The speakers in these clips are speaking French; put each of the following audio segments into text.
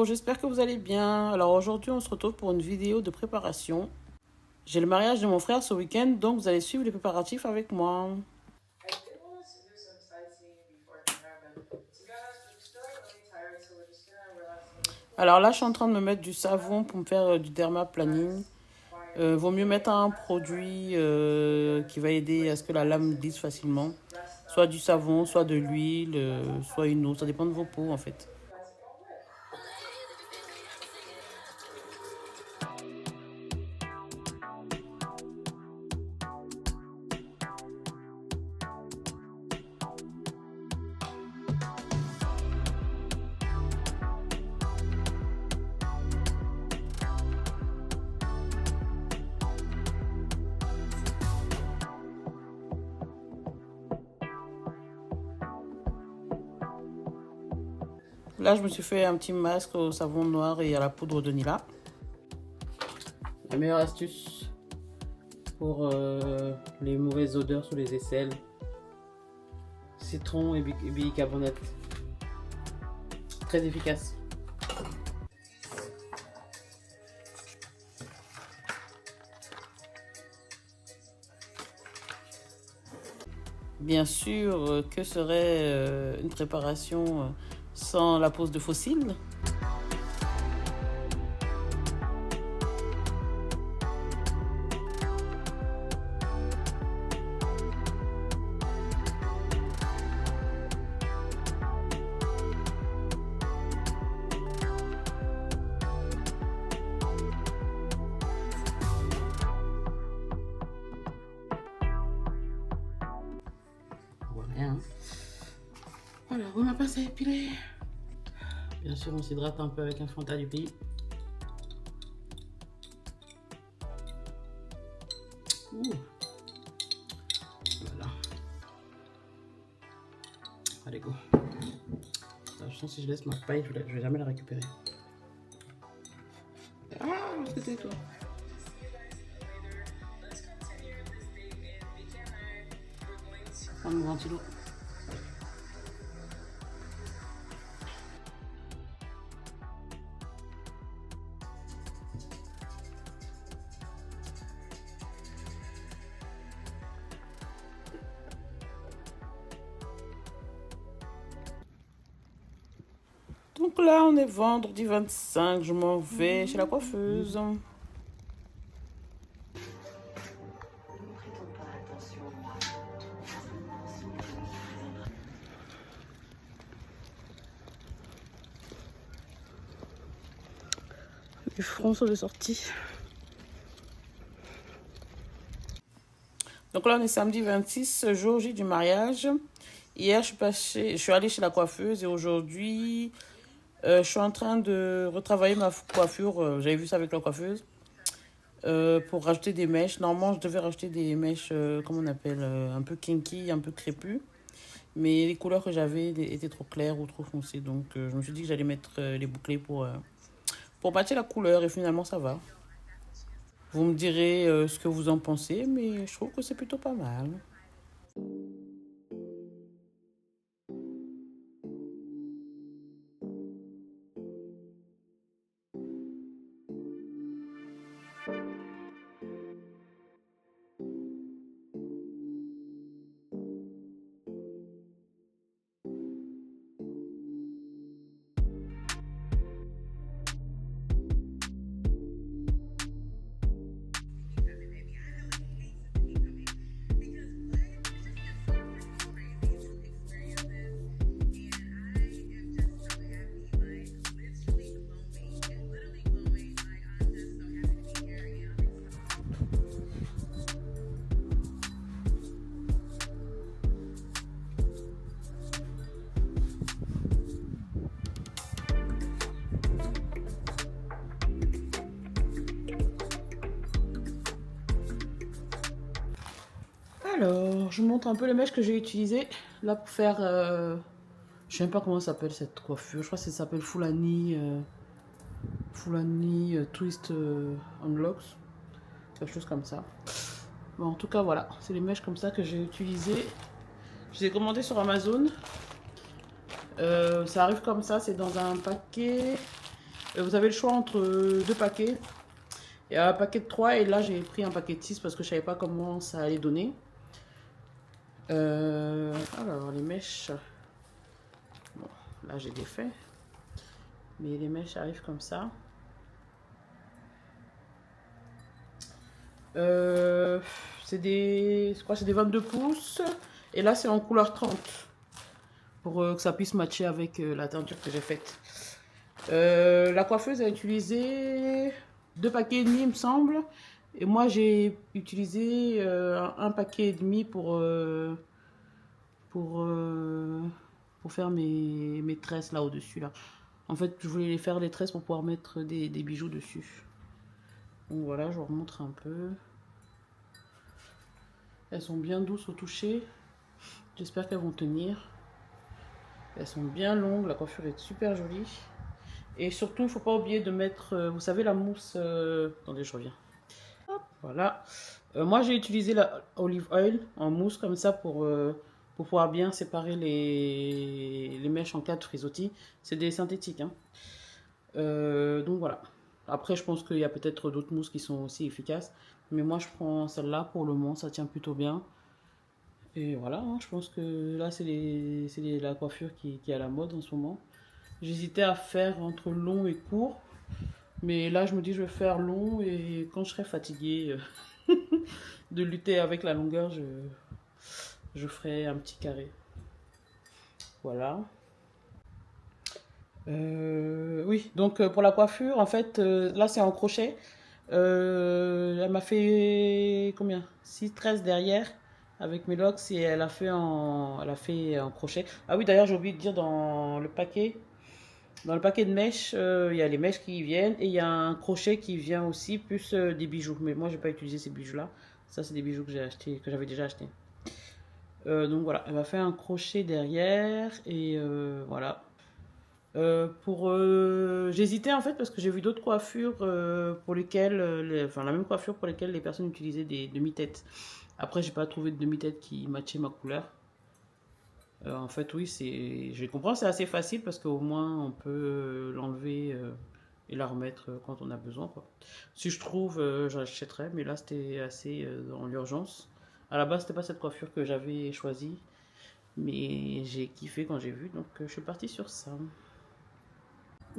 j'espère que vous allez bien. Alors aujourd'hui, on se retrouve pour une vidéo de préparation. J'ai le mariage de mon frère ce week-end, donc vous allez suivre les préparatifs avec moi. Alors là, je suis en train de me mettre du savon pour me faire du dermaplaning. Vaut mieux mettre un produit qui va aider à ce que la lame glisse facilement. Soit du savon, soit de l'huile, soit une eau. Ça dépend de vos peaux en fait. Là, je me suis fait un petit masque au savon noir et à la poudre de Nila. La meilleure astuce pour les mauvaises odeurs sous les aisselles. Citron et bicarbonate. Très efficace. Bien sûr, que serait une préparation sans la pose de fossiles? Voilà. Alors, on a passé à épiler. Bien sûr, on s'hydrate un peu avec un Fanta du pays. Ouh. Voilà. Allez, go. Je sens que si je laisse ma paille, je vais jamais la récupérer. Ah, c'était toi. Prends mon ventilo. Donc là, on est vendredi 25, je m'en vais chez la coiffeuse. Les fronceaux de sortie. Donc là, on est samedi 26, jour J du mariage. Hier, je suis allée chez la coiffeuse et aujourd'hui, je suis en train de retravailler ma coiffure. J'avais vu ça avec la coiffeuse. Pour rajouter des mèches. Normalement, je devais rajouter des mèches, comment on appelle, un peu kinky, un peu crépues. Mais les couleurs que j'avais étaient trop claires ou trop foncées. Donc, je me suis dit que j'allais mettre les bouclés pour matcher la couleur. Et finalement, ça va. Vous me direz ce que vous en pensez, mais je trouve que c'est plutôt pas mal. Alors, je vous montre un peu les mèches que j'ai utilisées là pour faire. Je sais même pas comment ça s'appelle cette coiffure. Je crois que ça s'appelle Fulani Twist Unlocks. Quelque chose comme ça. Bon, en tout cas, voilà. C'est les mèches comme ça que j'ai utilisées. Je les ai commandées sur Amazon. Ça arrive comme ça. C'est dans un paquet. Vous avez le choix entre deux paquets. Il y a un paquet de 3 et là j'ai pris un paquet de 6 parce que je savais pas comment ça allait donner. Alors les mèches. Bon, là j'ai défait. Mais les mèches arrivent comme ça. C'est des 22 pouces. Et là c'est en couleur 30. Pour que ça puisse matcher avec la teinture que j'ai faite. La coiffeuse a utilisé 2 paquets et demi, il me semble. Et moi, j'ai utilisé un paquet et demi pour faire mes tresses là au-dessus. Là. En fait, je voulais les faire les tresses pour pouvoir mettre des bijoux dessus. Donc voilà, je vous remontre un peu. Elles sont bien douces au toucher. J'espère qu'elles vont tenir. Elles sont bien longues, la coiffure est super jolie. Et surtout, il ne faut pas oublier de mettre, vous savez, la mousse... Attendez, je reviens. Hop, voilà. Moi, j'ai utilisé la olive oil en mousse comme ça pour pouvoir bien séparer les mèches en cas de frisottis. C'est des synthétiques. Hein. Donc voilà. Après, je pense qu'il y a peut-être d'autres mousses qui sont aussi efficaces. Mais moi, je prends celle-là pour le moment. Ça tient plutôt bien. Et voilà, hein, je pense que là, c'est la coiffure qui est à la mode en ce moment. J'hésitais à faire entre long et court. Mais là, je me dis, je vais faire long. Et quand je serai fatiguée de lutter avec la longueur, je ferai un petit carré. Voilà. Oui, donc pour la coiffure, en fait, là, c'est en crochet. Elle m'a fait combien 6 tresses derrière avec mes locks et elle a fait en crochet. Ah oui, d'ailleurs, j'ai oublié de dire dans le paquet de mèches, il y a les mèches qui viennent et il y a un crochet qui vient aussi, plus des bijoux. Mais moi, j'ai pas utilisé ces bijoux-là. Ça, c'est des bijoux que j'ai acheté, que j'avais déjà acheté. Donc voilà, elle m'a fait un crochet derrière et voilà. J'hésitais en fait parce que j'ai vu d'autres coiffures pour lesquelles, enfin la même coiffure pour lesquelles les personnes utilisaient des demi-têtes. Après, j'ai pas trouvé de demi-tête qui matchait ma couleur. En fait, oui, je comprends, c'est assez facile parce qu'au moins on peut l'enlever et la remettre quand on a besoin, quoi. Si je trouve, j'achèterai, mais là c'était assez dans l'urgence. À la base, c'était pas cette coiffure que j'avais choisie, mais j'ai kiffé quand j'ai vu, donc je suis partie sur ça.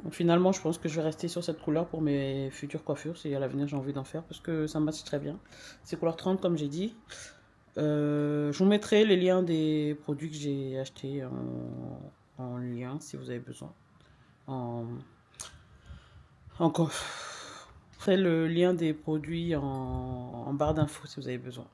Donc, finalement, je pense que je vais rester sur cette couleur pour mes futures coiffures, si à l'avenir j'ai envie d'en faire, parce que ça matche très bien. C'est couleur 30 comme j'ai dit. Je vous mettrai les liens des produits que j'ai achetés en lien si vous avez besoin. Encore. Je ferai le lien des produits en barre d'infos si vous avez besoin.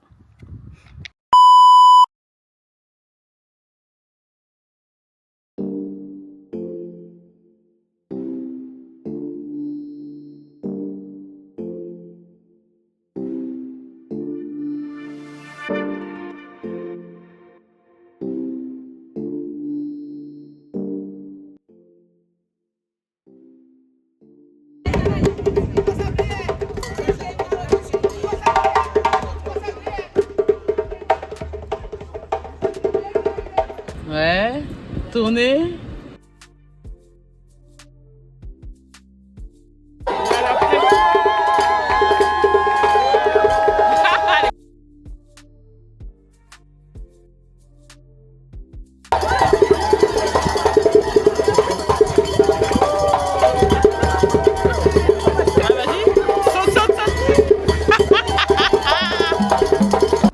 Ouais, tournez.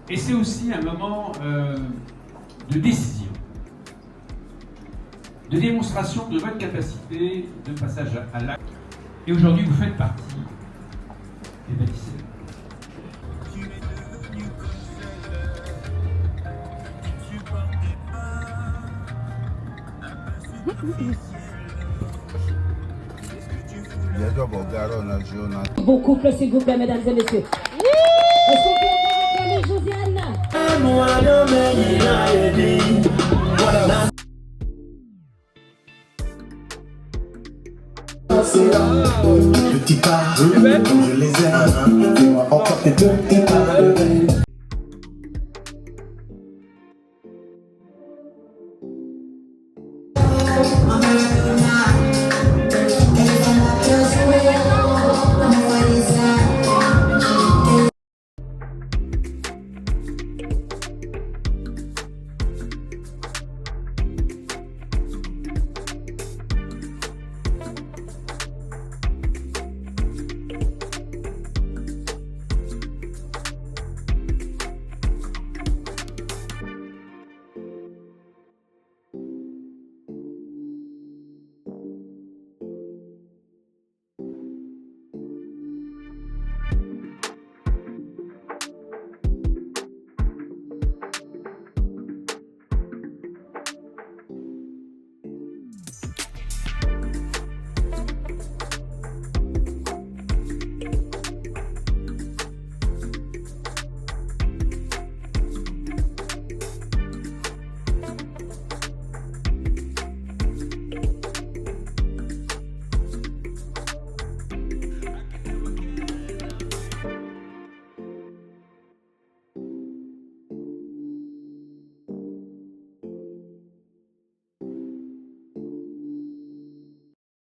Et c'est aussi un moment de décision, de démonstration de votre capacité de passage à l'acte. Et aujourd'hui, vous faites partie des bâtisseurs. Vos couples, s'il vous plaît, mesdames et messieurs. Est-ce qu'on peut acclamer Josiane? Petit pas, comme je les aime. Fais-moi encore tes petits pas de veille.